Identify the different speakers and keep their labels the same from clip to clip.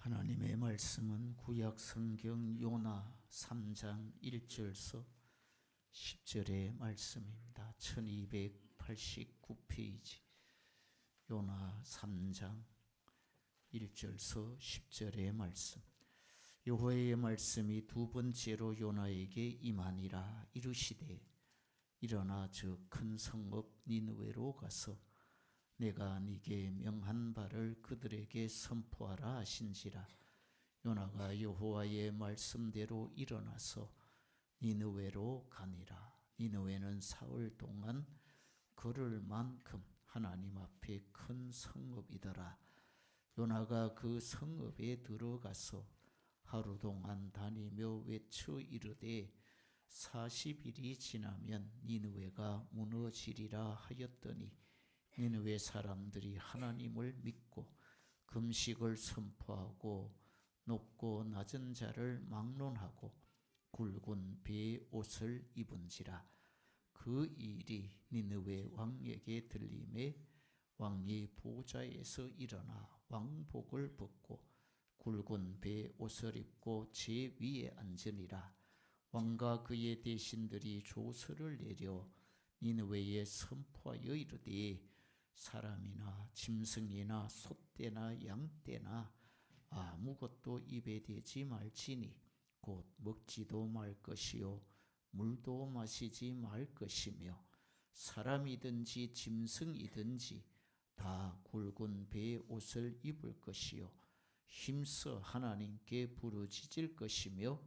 Speaker 1: 하나님의 말씀은 구약 성경 요나 3장 1절서 10절의 말씀입니다. 1289페이지 요나 3장 1절서 10절의 말씀. 여호와의 말씀이 두 번째로 요나에게 임하니라. 이르시되 일어나 저 큰 성읍 니느웨로 가서 내가 네게 명한 바를 그들에게 선포하라 하신지라. 요나가 여호와의 말씀대로 일어나서 니느웨로 가니라. 니느웨는 사흘 동안 걸을 만큼 하나님 앞에 큰 성읍이더라. 요나가 그 성읍에 들어가서 하루 동안 다니며 외쳐 이르되 40일이 지나면 니느웨가 무너지리라 하였더니 니느웨 사람들이 하나님을 믿고 금식을 선포하고 높고 낮은 자를 막론하고 굵은 배의 옷을 입은지라. 그 일이 니느웨 왕에게 들림에 왕이 보좌에서 일어나 왕복을 벗고 굵은 배의 옷을 입고 제 위에 앉으니라. 왕과 그의 대신들이 조서를 내려 니느웨에 선포하여 이르되 사람이나 짐승이나 소떼나 양떼나 아무것도 입에 대지 말지니 곧 먹지도 말 것이요 물도 마시지 말 것이며 사람이든지 짐승이든지 다 굵은 배의 옷을 입을 것이요 힘써 하나님께 부르짖을 것이며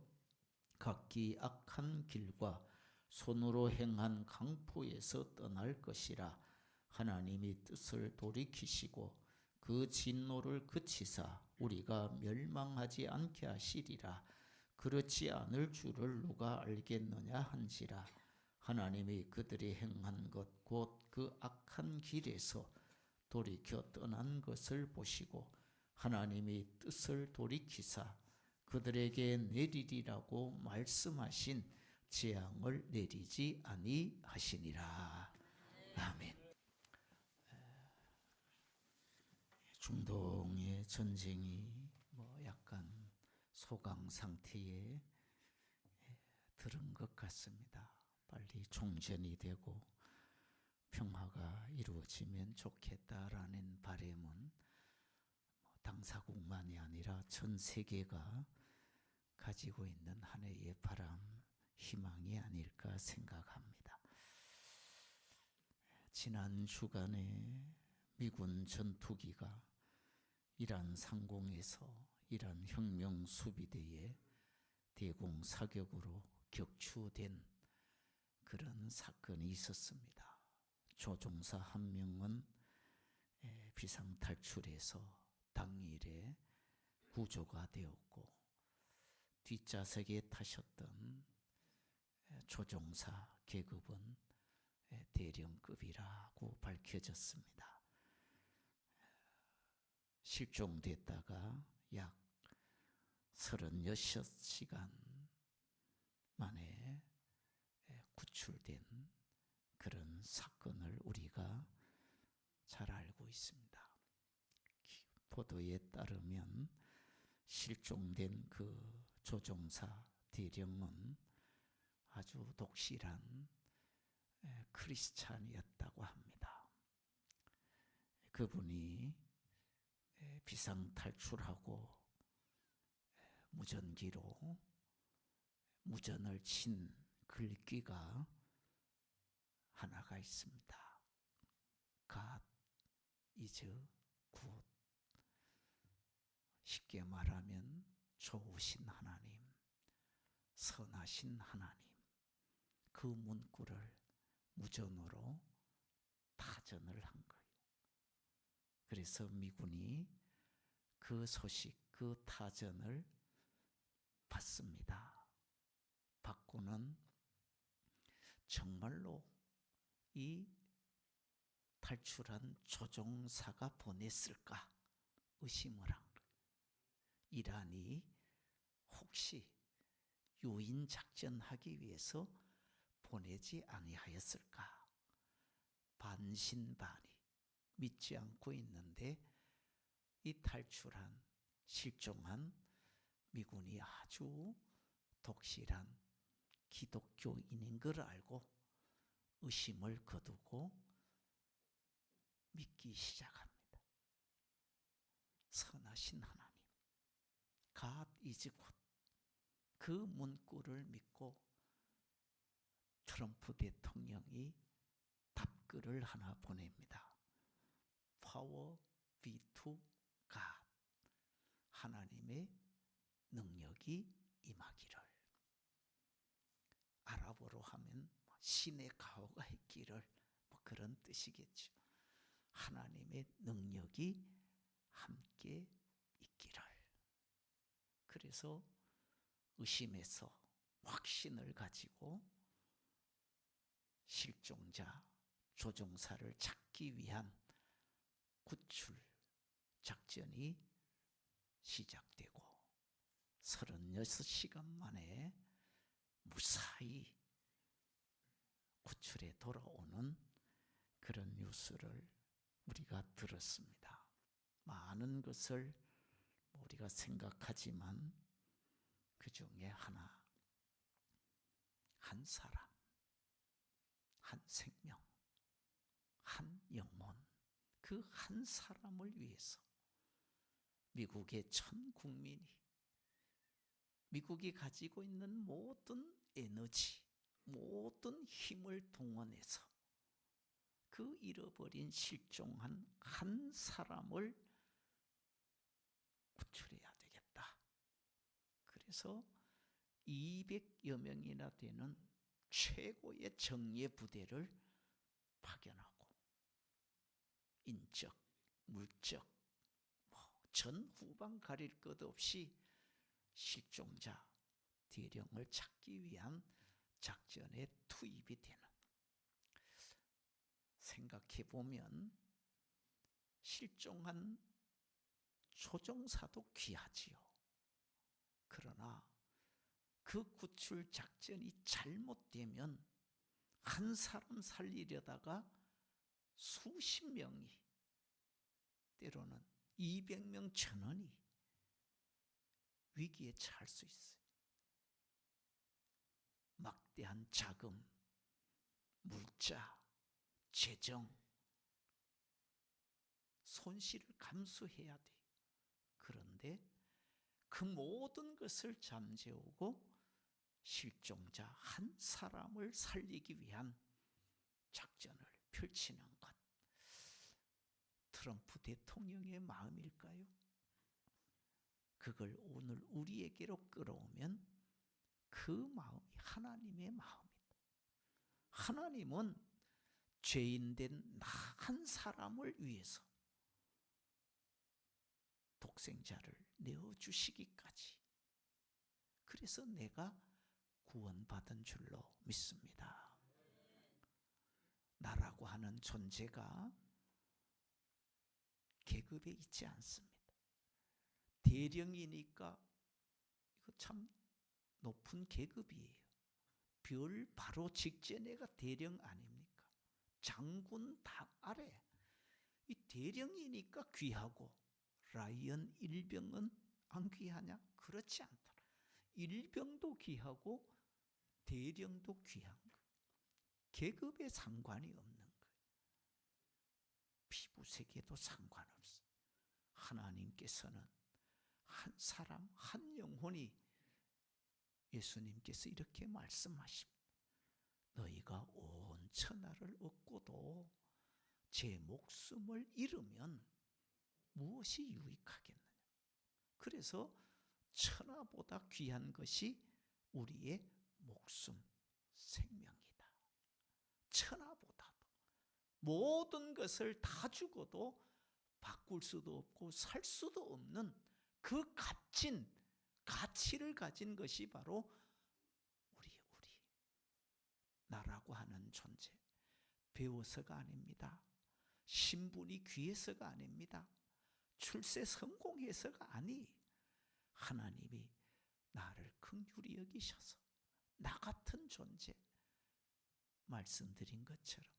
Speaker 1: 각기 악한 길과 손으로 행한 강포에서 떠날 것이라. 하나님이 뜻을 돌이키시고 그 진노를 그치사 우리가 멸망하지 않게 하시리라. 그렇지 않을 줄을 누가 알겠느냐 한지라. 하나님이 그들이 행한 것 곧 그 악한 길에서 돌이켜 떠난 것을 보시고 하나님이 뜻을 돌이키사 그들에게 내리리라고 말씀하신 재앙을 내리지 아니하시니라. 아멘. 중동의 전쟁이 약간 소강 상태에 들은 것 같습니다. 빨리 종전이 되고 평화가 이루어지면 좋겠다라는 바람은 당사국만이 아니라 전 세계가 가지고 있는 하나의 바람, 희망이 아닐까 생각합니다. 지난 주간에 미군 전투기가 이란 상공에서 이란 혁명 수비대에 대공 사격으로 격추된 그런 사건이 있었습니다. 조종사 한 명은 비상 탈출해서 당일에 구조가 되었고 뒷좌석에 타셨던 조종사 계급은 대령급이라고 밝혀졌습니다. 실종됐다가 약 36시간 만에 구출된 그런 사건을 우리가 잘 알고 있습니다. 보도에 따르면 실종된 그 조종사 대령은 아주 독실한 크리스찬이었다고 합니다. 그분이 비상 탈출하고 무전기로 무전을 친 글귀가 하나가 있습니다. God is good. 쉽게 말하면 좋으신 하나님, 선하신 하나님. 그 문구를 무전으로 타전을 한 거예요. 그래서 미군이 그 소식, 그 타전을 받습니다. 받고는 정말로 이 탈출한 조종사가 보냈을까 의심을 한 거예요. 이란이 혹시 유인 작전하기 위해서 보내지 아니하였을까? 반신반의 믿지 않고 있는데 이 탈출한 실종한 미군이 아주 독실한 기독교인인 걸 알고 의심을 거두고 믿기 시작합니다. 선하신 하나님, God is good. 그 문구를 믿고 트럼프 대통령이 답글을 하나 보냅니다. Power be to God. 하나님의 능력이 임하기를. 아랍어로 하면 신의 가호가 있기를, 그런 뜻이겠죠. 하나님의 능력이 함께 있기를. 그래서 의심해서 확신을 가지고 실종자 조종사를 찾기 위한 구출 작전이 시작되고 36시간 만에 무사히 구출에 돌아오는 그런 뉴스를 우리가 들었습니다. 많은 것을 우리가 생각하지만 그 중에 하나, 한 사람, 한 생명, 한 영혼, 그 한 사람을 위해서 미국의 전 국민이 미국이 가지고 있는 모든 에너지, 모든 힘을 동원해서 그 잃어버린 실종한 한 사람을 구출해야 되겠다. 그래서 200여 명이나 되는 최고의 정예 부대를 파견하고 인적, 물적, 전후방 가릴 것 없이 실종자 대령을 찾기 위한 작전에 투입이 되는. 생각해보면 실종한 조종사도 귀하지요. 그러나 그 구출 작전이 잘못되면 한 사람 살리려다가 수십 명이, 때로는 200명, 1000원이 위기에 처할 수 있어요. 막대한 자금, 물자, 재정, 손실을 감수해야 돼요. 그런데 그 모든 것을 잠재우고 실종자 한 사람을 살리기 위한 작전을 펼치는 것, 트럼프 대통령의 마음일까요? 그걸 오늘 우리에게로 끌어오면 그 마음이 하나님의 마음이다. 하나님은 죄인된 나 한 사람을 위해서 독생자를 내어주시기까지, 그래서 내가 구원받은 줄로 믿습니다. 나라고 하는 존재가 계급에 있지 않습니다. 대령이니까 이거 참 높은 계급이에요. 별 바로 직전에가 대령 아닙니까? 장군 닭 아래. 이 대령이니까 귀하고 라이언 일병은 안 귀하냐? 그렇지 않더라. 일병도 귀하고 대령도 귀한 거예요. 계급에 상관이 없는 거예요. 피부색에도 상관없어요. 하나님께서는 한 사람, 한 영혼이, 예수님께서 이렇게 말씀하십니다. 너희가 온 천하를 얻고도 제 목숨을 잃으면 무엇이 유익하겠느냐. 그래서 천하보다 귀한 것이 우리의 목숨, 생명이다. 천하보다도 모든 것을 다 주고도 바꿀 수도 없고 살 수도 없는 그 값진 가치를 가진 것이 바로 우리 나라고 하는 존재. 배워서가 아닙니다. 신분이 귀해서가 아닙니다. 출세 성공해서가 아니, 하나님이 나를 긍휼히 여기셔서 나 같은 존재, 말씀드린 것처럼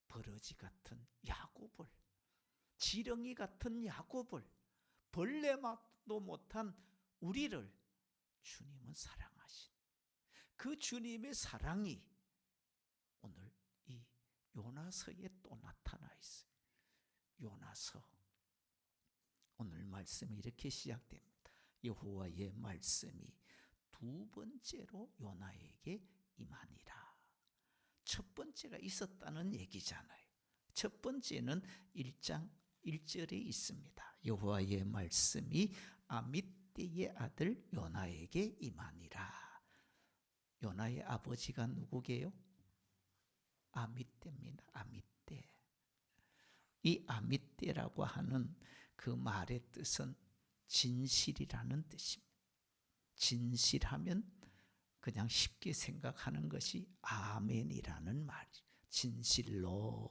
Speaker 1: 버러지 같은 야곱을, 지렁이 같은 야곱을 벌레만도 못한 우리를 주님은 사랑하신 그 주님의 사랑이 오늘 이 요나서에 또 나타나 있어요. 요나서 오늘 말씀이 이렇게 시작됩니다. 여호와의 말씀이 두 번째로 요나에게 임하니라. 첫 번째가 있었다는 얘기잖아요. 첫 번째는 1장 1절에 있습니다. 여호와의 말씀이 아mit대의 아들 요나에게 임하니라. 요나의 아버지가 누구게요? 아mit대입니다. 아mit대. 이 아mit대라고 하는 그 말의 뜻은 진실이라는 뜻입니다. 진실하면 그냥 쉽게 생각하는 것이 아멘이라는 말이죠. 진실로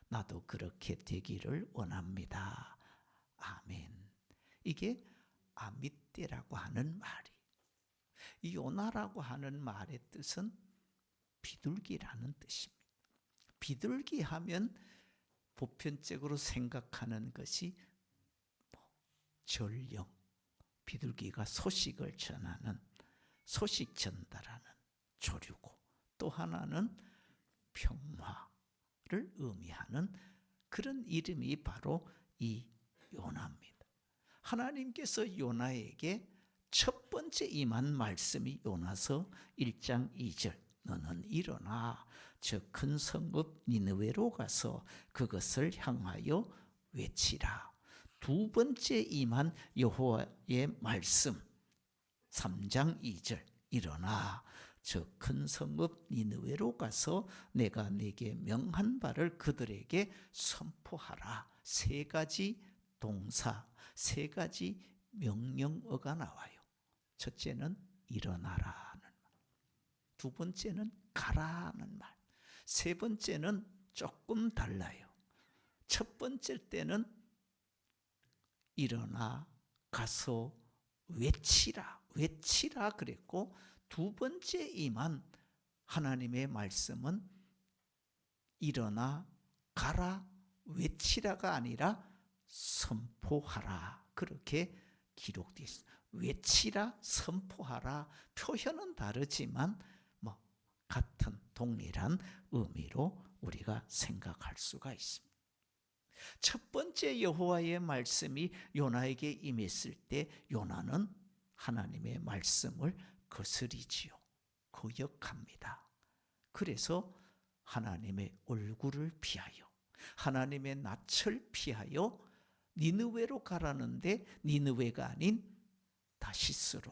Speaker 1: 나도 그렇게 되기를 원합니다. 아멘. 이게 아mit대라고 하는 말이. 이 요나라고 하는 말의 뜻은 비둘기라는 뜻입니다. 비둘기 하면 보편적으로 생각하는 것이 전령, 비둘기가 소식을 전하는, 소식 전달하는 조류고, 또 하나는 평화를 의미하는 그런 이름이 바로 이 요나입니다. 하나님께서 요나에게 첫 번째 임한 말씀이 요나서 1장 2절, 너는 일어나 저 큰 성읍 니느웨로 가서 그것을 향하여 외치라. 두 번째 임한 여호와의 말씀 3장 2절, 일어나 저 큰 성읍 니느웨로 가서 내가 네게 명한 바를 그들에게 선포하라. 세 가지 동사, 세 가지 명령어가 나와요. 첫째는 일어나라는 말, 두 번째는 가라는 말, 세 번째는 조금 달라요. 첫 번째 때는 일어나 가서 외치라, 외치라 그랬고, 두 번째 임한 하나님의 말씀은 일어나 가라, 외치라가 아니라 선포하라, 그렇게 기록되어 있습니다. 외치라, 선포하라, 표현은 다르지만 같은 동일한 의미로 우리가 생각할 수가 있습니다. 첫 번째 여호와의 말씀이 요나에게 임했을 때 요나는 하나님의 말씀을 거스리지요. 거역합니다. 그래서 하나님의 얼굴을 피하여, 하나님의 낯을 피하여 니느웨로 가라는데 니느웨가 아닌 다시스로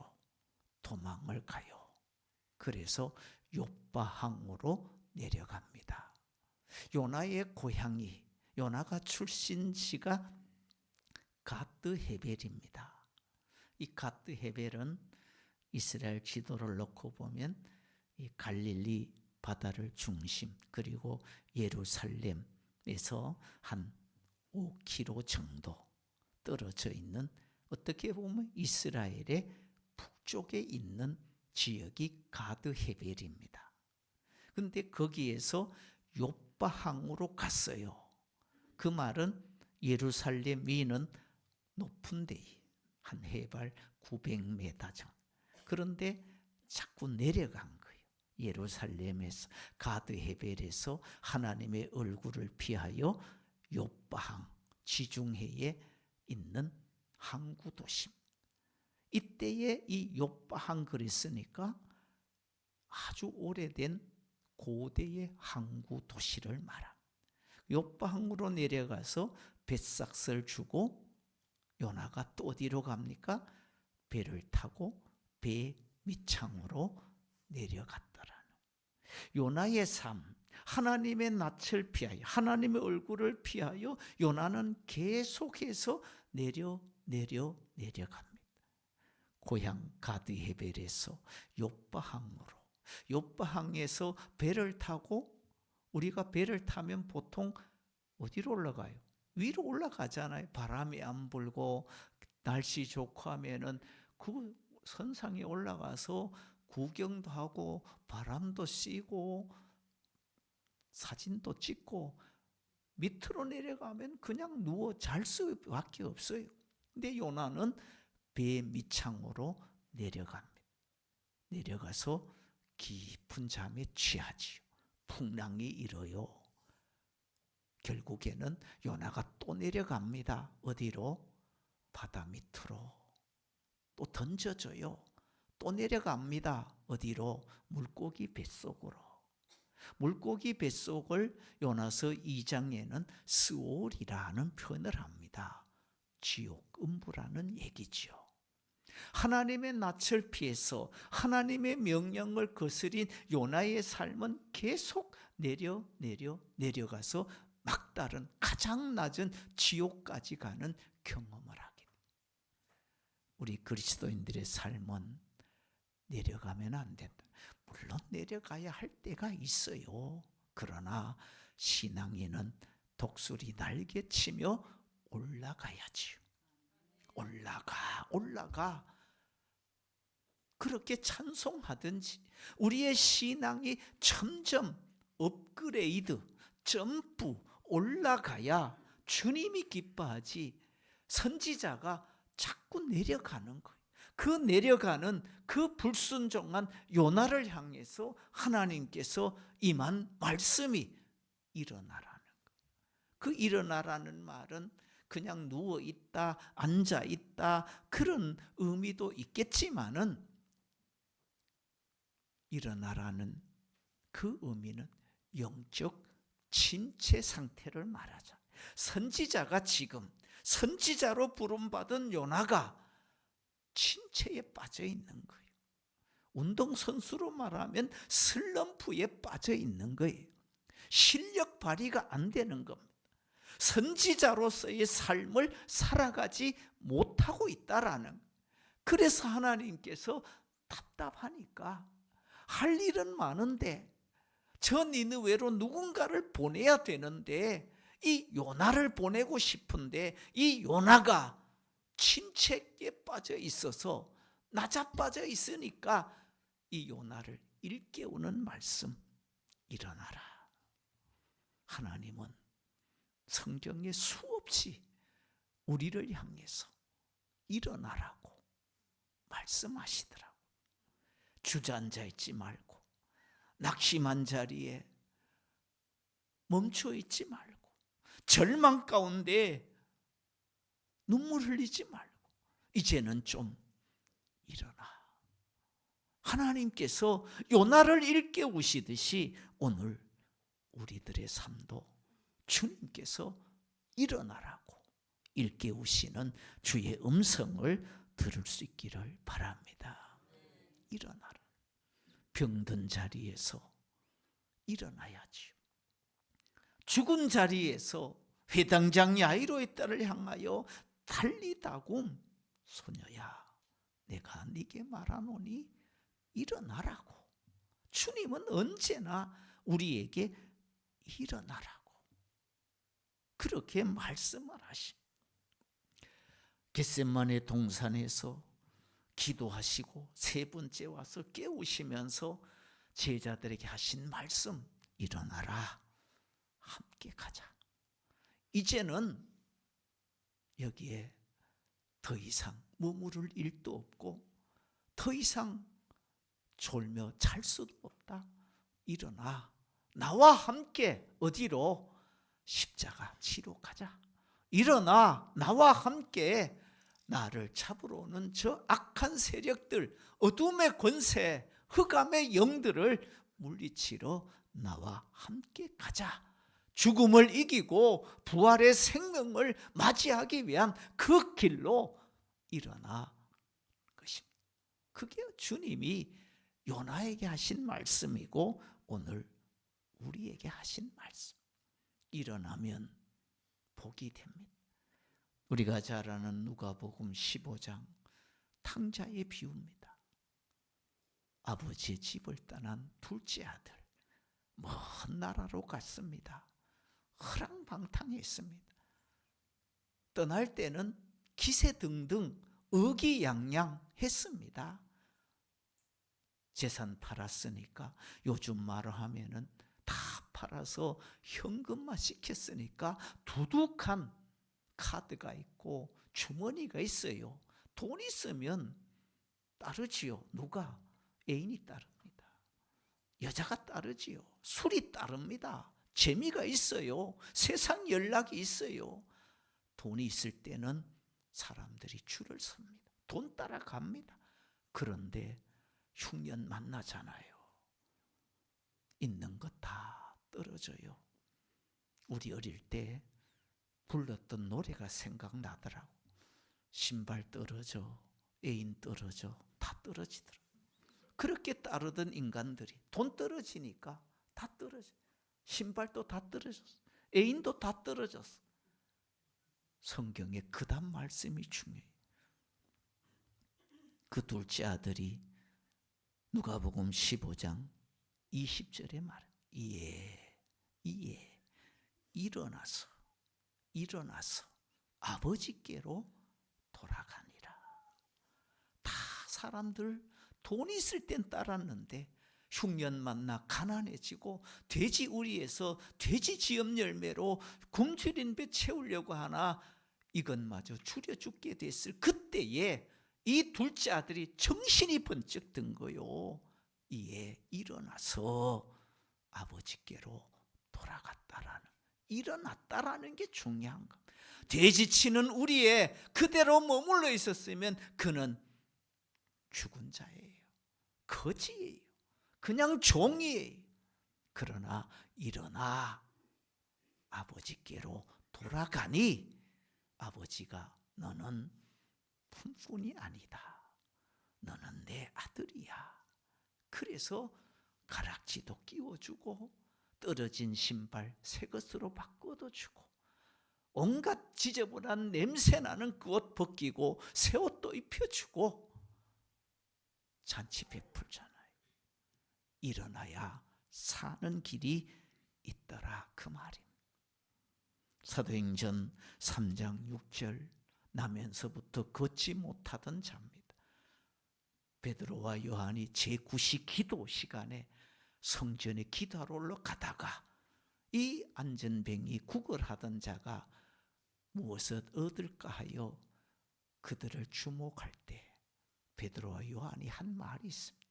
Speaker 1: 도망을 가요. 그래서 욥바항으로 내려갑니다. 요나의 고향이, 요나가 출신지가 갓드헤벨입니다. 이 갓드헤벨은 이스라엘 지도를 놓고 보면 이 갈릴리 바다를 중심, 그리고 예루살렘에서 한 5km 정도 떨어져 있는, 어떻게 보면 이스라엘의 북쪽에 있는 지역이 갓드헤벨입니다. 그런데 거기에서 욥바항으로 갔어요. 그 말은 예루살렘 위는 높은 데, 한 해발 900m 정도. 그런데 자꾸 내려간 거예요. 예루살렘에서, 갓드헤벨에서 하나님의 얼굴을 피하여 욥바항, 지중해에 있는 항구 도시. 이때에 이 욥바항 그랬으니까 아주 오래된 고대의 항구 도시를 말합니다. 욥바항으로 내려가서 뱃삭스를 주고 요나가 또 어디로 갑니까? 배를 타고 배 밑창으로 내려갔더라는. 요나의 삶, 하나님의 낯을 피하여, 하나님의 얼굴을 피하여 요나는 계속해서 내려갑니다. 고향 갓드헤벨에서 욥바항으로, 욥바항에서 배를 타고, 우리가 배를 타면 보통 어디로 올라가요? 위로 올라가잖아요. 바람이 안 불고 날씨 좋고 하면은 그 선상에 올라가서 구경도 하고 바람도 쐬고 사진도 찍고, 밑으로 내려가면 그냥 누워 잘 수밖에 없어요. 근데 요나는 배 밑창으로 내려갑니다. 내려가서 깊은 잠에 취하지요. 풍랑이 일어요. 결국에는 요나가 또 내려갑니다. 어디로? 바다 밑으로. 또 던져져요. 또 내려갑니다. 어디로? 물고기 뱃속으로. 물고기 뱃속을 요나서 2장에는 스올이라는 표현을 합니다. 지옥, 음부라는 얘기죠. 하나님의 낯을 피해서 하나님의 명령을 거스린 요나의 삶은 계속 내려가서 막다른 가장 낮은 지옥까지 가는 경험을 하게 됩니다. 우리 그리스도인들의 삶은 내려가면 안 된다. 물론 내려가야 할 때가 있어요. 그러나 신앙인은 독수리 날개치며 올라가야지요. 올라가. 그렇게 찬송하든지 우리의 신앙이 점점 업그레이드, 점프, 올라가야 주님이 기뻐하지. 선지자가 자꾸 내려가는 거예요. 그 내려가는 그 불순종한 요나를 향해서 하나님께서 임한 말씀이 일어나라는 거예요. 그 일어나라는 말은 그냥 누워있다, 앉아있다 그런 의미도 있겠지만은 일어나라는 그 의미는 영적 침체 상태를 말하자. 선지자가 지금 선지자로 부름받은 요나가 침체에 빠져 있는 거예요. 운동선수로 말하면 슬럼프에 빠져 있는 거예요. 실력 발휘가 안 되는 겁니다. 선지자로서의 삶을 살아가지 못하고 있다라는. 그래서 하나님께서 답답하니까 할 일은 많은데 저 니느웨로 누군가를 보내야 되는데 이 요나를 보내고 싶은데 이 요나가 침체에 빠져 있어서 나자빠져 있으니까 이 요나를 일깨우는 말씀, 일어나라. 하나님은 성경에 수없이 우리를 향해서 일어나라고 말씀하시더라고. 주저앉아 있지 말고, 낙심한 자리에 멈춰 있지 말고, 절망 가운데 눈물 흘리지 말고 이제는 좀 일어나. 하나님께서 요나를 일깨우시듯이 오늘 우리들의 삶도 주님께서 일어나라고 일깨우시는 주의 음성을 들을 수 있기를 바랍니다. 일어나라. 병든 자리에서 일어나야지요. 죽은 자리에서 회당장 야이로의 딸을 향하여 달리다굼 소녀야 내가 네게 말하노니 일어나라고. 주님은 언제나 우리에게 일어나라고 그렇게 말씀을 하십니다. 겟세마네 동산에서 기도하시고 세 번째 와서 깨우시면서 제자들에게 하신 말씀, 일어나라, 함께 가자. 이제는 여기에 더 이상 머무를 일도 없고 더 이상 졸며 잘 수도 없다. 일어나 나와 함께 어디로? 십자가 지로 가자. 일어나 나와 함께 나를 잡으러 오는 저 악한 세력들, 어둠의 권세, 흑암의 영들을 물리치러 나와 함께 가자. 죽음을 이기고 부활의 생명을 맞이하기 위한 그 길로 일어나 것입니다. 그게 주님이 요나에게 하신 말씀이고 오늘 우리에게 하신 말씀. 일어나면 복이 됩니다. 우리가 잘 아는 누가복음 15장 탕자의 비유입니다. 아버지의 집을 떠난 둘째 아들 먼 나라로 갔습니다. 허랑방탕했습니다. 떠날 때는 기세등등 의기양양했습니다. 재산 팔았으니까 요즘 말로 하면은 다 팔아서 현금화 시켰으니까 두둑한 카드가 있고 주머니가 있어요. 돈 있으면 따르지요. 누가? 애인이 따릅니다. 여자가 따르지요. 술이 따릅니다. 재미가 있어요. 세상 연락이 있어요. 돈이 있을 때는 사람들이 줄을 섭니다. 돈 따라갑니다. 그런데 흉년 만나잖아요. 있는 것 다 떨어져요. 우리 어릴 때 불렀던 노래가 생각나더라고. 신발 떨어져, 애인 떨어져, 다 떨어지더라고. 그렇게 따르던 인간들이 돈 떨어지니까 다 떨어져. 신발도 다 떨어졌어. 애인도 다 떨어졌어. 성경에 그다음 말씀이 중요해요. 그 둘째 아들이 누가복음 15장 20절에 말해. 이에 일어나서 아버지께로 돌아가니라. 다 사람들 돈 있을 땐 따랐는데 흉년 만나 가난해지고 돼지 우리에서 돼지 지엽 열매로 굶주린 배 채우려고 하나 이것마저 줄여 죽게 됐을 그때에 이 둘째 아들이 정신이 번쩍 든 거요. 이에 일어나서 아버지께로 일어났다라는 게 중요한 것. 돼지치는 우리에 그대로 머물러 있었으면 그는 죽은 자예요. 거지예요. 그냥 종이에요. 그러나 일어나 아버지께로 돌아가니 아버지가 너는 품꾼이 아니다. 너는 내 아들이야. 그래서 가락지도 끼워주고 떨어진 신발 새 것으로 바꿔도 주고 온갖 지저분한 냄새나는 그 옷 벗기고 새 옷도 입혀주고 잔치 베풀잖아요. 일어나야 사는 길이 있더라 그 말입니다. 사도행전 3장 6절 나면서부터 걷지 못하던 자입니다. 베드로와 요한이 제9시 기도 시간에 성전에 기도하러 올라가다가 이 안전뱅이 구걸하던 자가 무엇을 얻을까 하여 그들을 주목할 때 베드로와 요한이 한 말이 있습니다.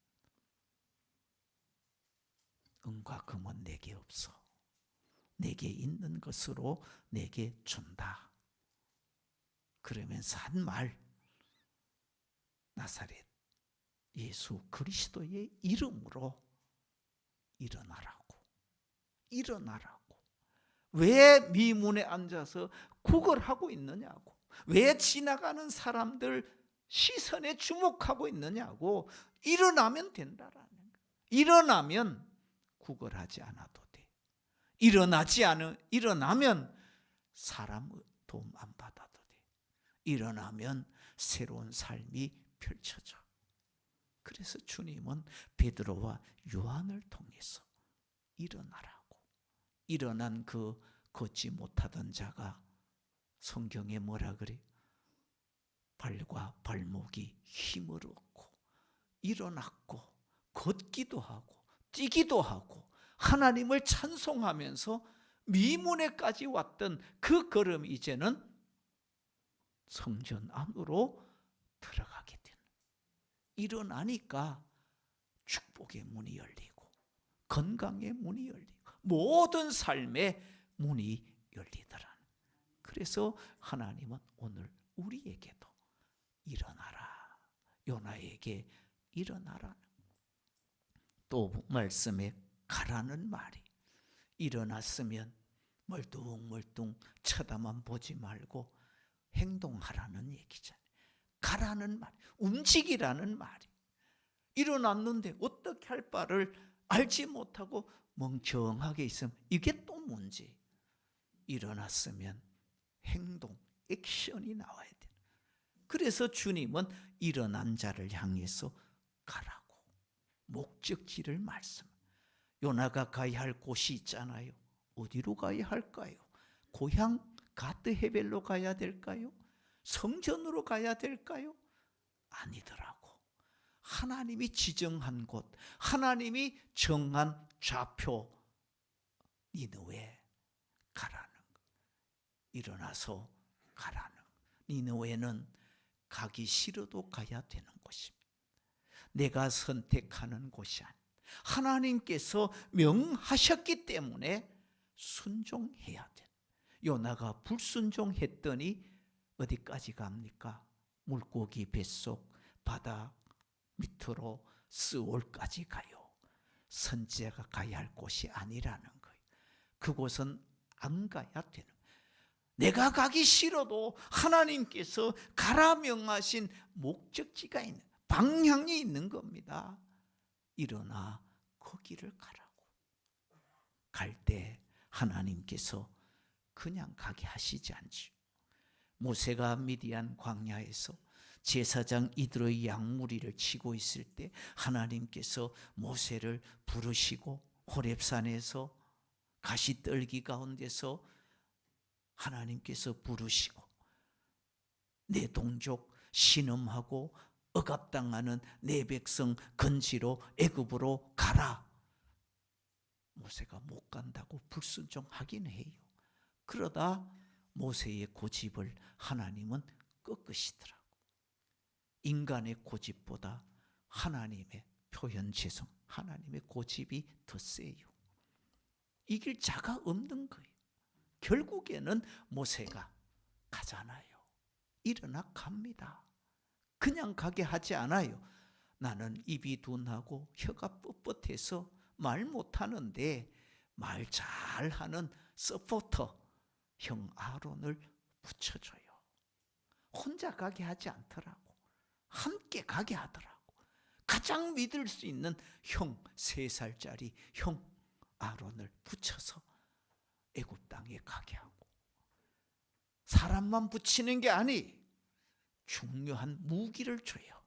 Speaker 1: 은과 금은 내게 없어. 내게 있는 것으로 내게 준다. 그러면서 한 말, 나사렛 예수 그리스도의 이름으로 일어나라고. 왜 미문에 앉아서 구걸하고 있느냐고. 왜 지나가는 사람들 시선에 주목하고 있느냐고. 일어나면 된다라는 거예요. 일어나면 구걸하지 않아도 돼. 일어나면 사람 도움 안 받아도 돼. 일어나면 새로운 삶이 펼쳐져. 그래서 주님은 베드로와 요한을 통해서 일어나라고. 일어난 그 걷지 못하던 자가 성경에 뭐라 그래요? 발과 발목이 힘을 얻고 일어났고 걷기도 하고 뛰기도 하고 하나님을 찬송하면서 미문에까지 왔던 그 걸음이 이제는 성전 안으로 들어가게 되는. 일어나니까 축복의 문이 열리고 건강의 문이 열리고 모든 삶의 문이 열리더라. 그래서 하나님은 오늘 우리에게도 일어나라. 요나에게 일어나라. 또 말씀에 가라는 말이 일어났으면 멀뚱멀뚱 쳐다만 보지 말고 행동하라는 얘기잖아요. 가라는 말, 움직이라는 말이. 일어났는데 어떻게 할 바를 알지 못하고 멍청하게 있으면 이게 또 문제. 일어났으면 행동, 액션이 나와야 돼. 그래서 주님은 일어난 자를 향해서 가라고 목적지를 말씀. 요나가 가야 할 곳이 있잖아요. 어디로 가야 할까요? 고향 가드헤벨로 가야 될까요? 성전으로 가야 될까요? 아니더라고. 하나님이 지정한 곳, 하나님이 정한 좌표 니느웨 가라는 거. 일어나서 가라는, 니느웨는 가기 싫어도 가야 되는 곳입니다. 내가 선택하는 곳이 아니에요. 하나님께서 명하셨기 때문에 순종해야 돼. 요나가 불순종했더니 어디까지 갑니까? 물고기 뱃속 바다 밑으로 스올까지 가요. 선지자가 가야 할 곳이 아니라는 거예요. 그곳은 안 가야 되는 거예요. 내가 가기 싫어도 하나님께서 가라 명하신 목적지가 있는, 방향이 있는 겁니다. 일어나 거기를 가라고. 갈 때 하나님께서 그냥 가게 하시지 않죠. 모세가 미디안 광야에서 제사장 이드로의 양무리를 치고 있을 때 하나님께서 모세를 부르시고 호렙산에서 가시떨기 가운데서 하나님께서 부르시고 내 동족 신음하고 억압당하는 내 백성 건지로 애굽으로 가라. 모세가 못 간다고 불순종하긴 해요. 그러다 모세의 고집을 하나님은 꺾으시더라고. 인간의 고집보다 하나님의 표현 죄송, 하나님의 고집이 더 세요. 이길 자가 없는 거예요. 결국에는 모세가 가잖아요. 일어나 갑니다. 그냥 가게 하지 않아요. 나는 입이 둔하고 혀가 뻣뻣해서 말 못하는데 말 잘하는 서포터 형 아론을 붙여줘요. 혼자 가게 하지 않더라고. 함께 가게 하더라고. 가장 믿을 수 있는 형 3살짜리 형 아론을 붙여서 애굽 땅에 가게 하고, 사람만 붙이는 게 아니 중요한 무기를 줘요.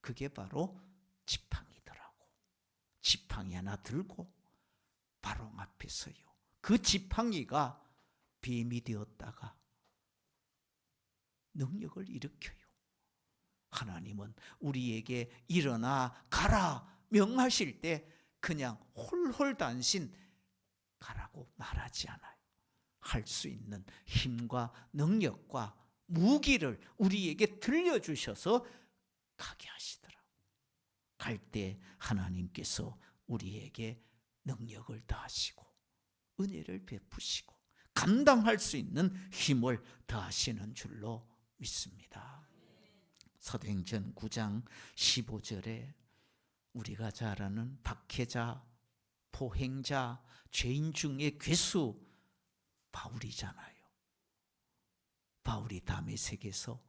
Speaker 1: 그게 바로 지팡이더라고. 지팡이 하나 들고 바로 앞에 서요. 그 지팡이가 뱀이 되었다가 능력을 일으켜요. 하나님은 우리에게 일어나 가라 명하실 때 그냥 홀홀단신 가라고 말하지 않아요. 할 수 있는 힘과 능력과 무기를 우리에게 들려주셔서 가게 하시더라고요. 갈 때 하나님께서 우리에게 능력을 더하시고 은혜를 베푸시고 감당할 수 있는 힘을 더하시는 줄로 믿습니다. 사도행전 9장 15절에 우리가 잘 아는 박해자, 포행자, 죄인 중에 괴수 바울이잖아요. 바울이 다메섹에서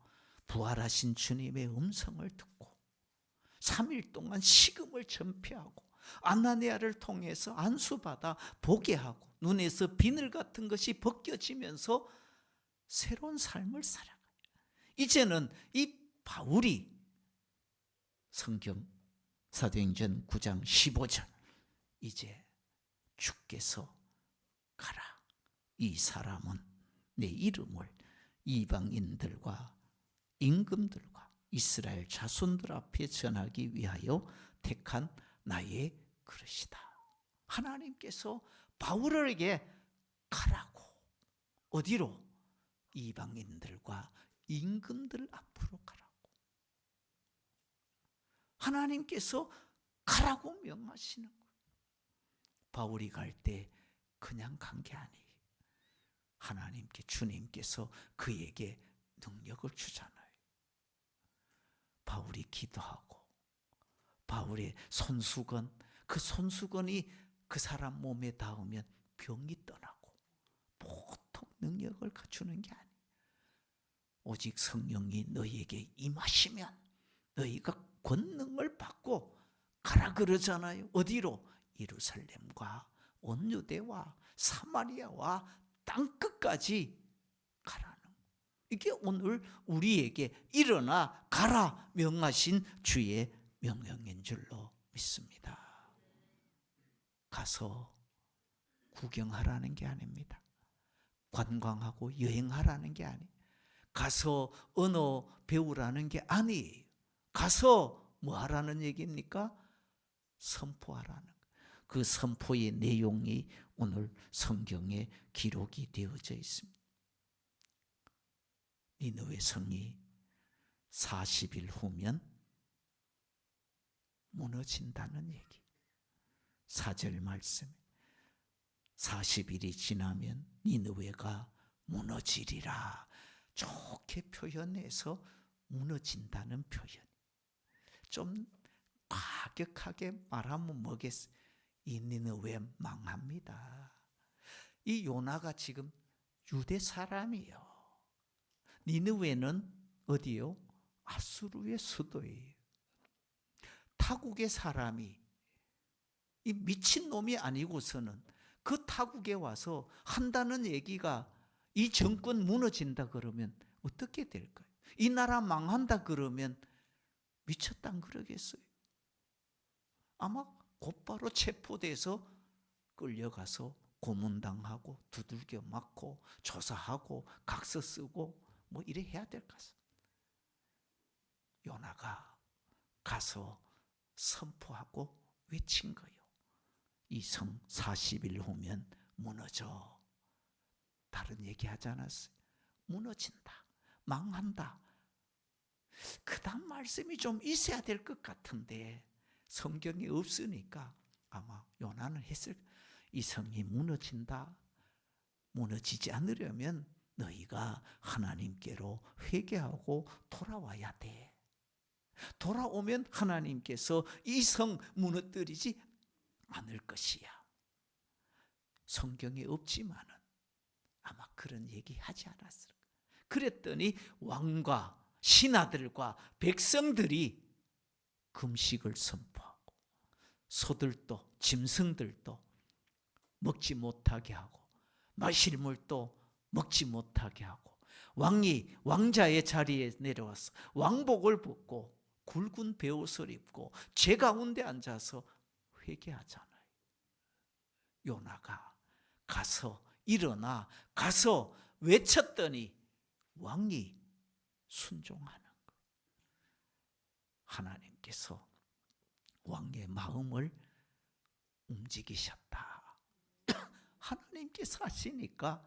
Speaker 1: 부활하신 주님의 음성을 듣고 3일 동안 식음을 전폐하고 아나니아를 통해서 안수받아 보게 하고 눈에서 비늘 같은 것이 벗겨지면서 새로운 삶을 살아가요. 이제는 이 바울이 성경 사도행전 9장 15절 이제 주께서 가라. 이 사람은 내 이름을 이방인들과 임금들과 이스라엘 자손들 앞에 전하기 위하여 택한 나의 그릇이다. 하나님께서 바울에게 가라고. 어디로? 이방인들과 임금들 앞으로 가라고. 하나님께서 가라고 명하시는 거예요. 바울이 갈 때 그냥 간 게 아니에요. 하나님께 주님께서 그에게 능력을 주잖아요. 바울이 기도하고 바울의 손수건, 그 손수건이 그 사람 몸에 닿으면 병이 떠나고 보통 능력을 갖추는 게 아니에요. 오직 성령이 너희에게 임하시면 너희가 권능을 받고 가라 그러잖아요. 어디로? 예루살렘과 온 유대와 사마리아와 땅끝까지 가라는 거예요. 이게 오늘 우리에게 일어나 가라 명하신 주의 명령인 줄로 믿습니다. 가서 구경하라는 게 아닙니다. 관광하고 여행하라는 게 아니에요. 가서 언어 배우라는 게 아니에요. 가서 뭐 하라는 얘기입니까? 선포하라는 거예요. 그 선포의 내용이 오늘 성경에 기록이 되어져 있습니다. 니느웨 성이 40일 후면 무너진다는 얘기. 4절 말씀. 40일이 지나면 니느웨가 무너지리라. 좋게 표현해서 무너진다는 표현. 좀 과격하게 말하면 뭐겠어요? 이 니느웨 망합니다. 이 요나가 지금 유대 사람이요. 니느웨는 어디요? 아수르의 수도예요. 타국의 사람이 이 미친놈이 아니고서는 그 타국에 와서 한다는 얘기가 이 정권 무너진다 그러면 어떻게 될까요? 이 나라 망한다 그러면 미쳤단 그러겠어요? 아마 곧바로 체포돼서 끌려가서 고문당하고 두들겨 맞고 조사하고 각서 쓰고 뭐 이래 해야 될 것 같습니다. 요나가 가서 선포하고 외친 거예요. 이 성 40일 후면 무너져. 다른 얘기 하지 않았어요? 무너진다. 망한다. 그 다음 말씀이 좀 있어야 될 것 같은데 성경에 없으니까 아마 요나는 했을 거예요. 이 성이 무너진다. 무너지지 않으려면 너희가 하나님께로 회개하고 돌아와야 돼. 돌아오면 하나님께서 이 성 무너뜨리지 않을 것이야. 성경에 없지만은 아마 그런 얘기 하지 않았을까. 그랬더니 왕과 신하들과 백성들이 금식을 선포하고 소들도 짐승들도 먹지 못하게 하고 마실 물도 먹지 못하게 하고 왕이 왕자의 자리에 내려와서 왕복을 벗고 굵은 베옷을 입고 제 가운데 앉아서 회개하잖아요. 요나가 가서 일어나 가서 외쳤더니 왕이 순종하는 거예요. 하나님께서 왕의 마음을 움직이셨다. 하나님께서 하시니까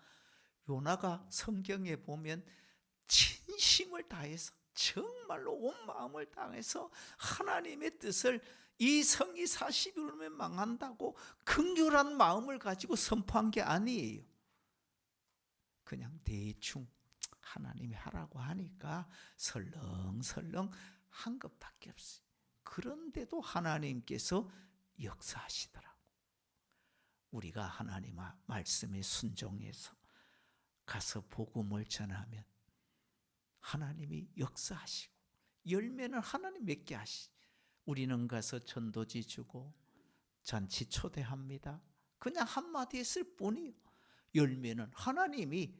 Speaker 1: 요나가 성경에 보면 진심을 다해서 정말로 온 마음을 다해서 하나님의 뜻을 이 성이 40일이면 망한다고 긍휼한 마음을 가지고 선포한 게 아니에요. 그냥 대충 하나님이 하라고 하니까 설렁설렁 한 것밖에 없어요. 그런데도 하나님께서 역사하시더라고. 우리가 하나님 말씀에 순종해서 가서 복음을 전하면 하나님이 역사하시고 열매는 하나님 맺게 하시고 우리는 가서 전도지 주고 잔치 초대합니다. 그냥 한마디 했을 뿐이요. 열매는 하나님이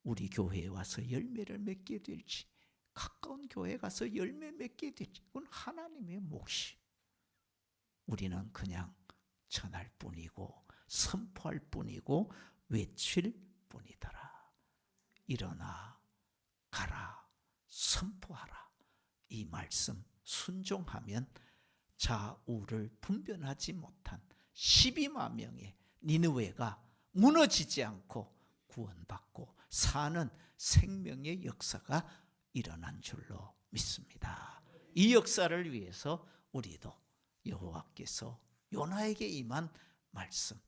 Speaker 1: 우리 교회에 와서 열매를 맺게 될지 가까운 교회에 가서 열매 맺게 될지 그건 하나님의 몫이. 우리는 그냥 전할 뿐이고 선포할 뿐이고 외칠 뿐이더라. 일어나 가라 선포하라. 이 말씀 순종하면 좌우를 분별하지 못한 12만 명의 니느웨가 무너지지 않고 구원받고 사는 생명의 역사가 일어난 줄로 믿습니다. 이 역사를 위해서 우리도 여호와께서 요나에게 임한 말씀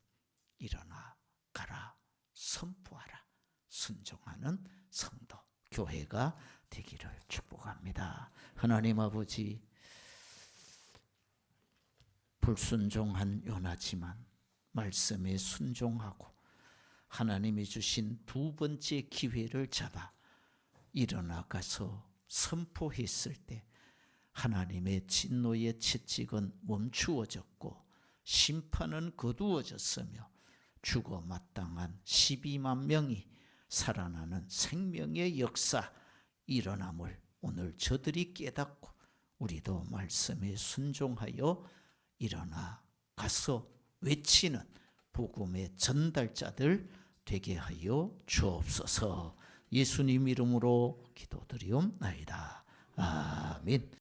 Speaker 1: 일어나 가라 선포하라 순종하는 성도 교회가 되기를 축복합니다. 하나님 아버지, 불순종한 요나지만 말씀에 순종하고 하나님이 주신 두 번째 기회를 잡아 일어나가서 선포했을 때 하나님의 진노의 채찍은 멈추어졌고 심판은 거두어졌으며 죽어 마땅한 12만 명이 살아나는 생명의 역사 일어남을 오늘 저들이 깨닫고 우리도 말씀에 순종하여 일어나 가서 외치는 복음의 전달자들 되게 하여 주옵소서. 예수님 이름으로 기도드리옵나이다. 아멘.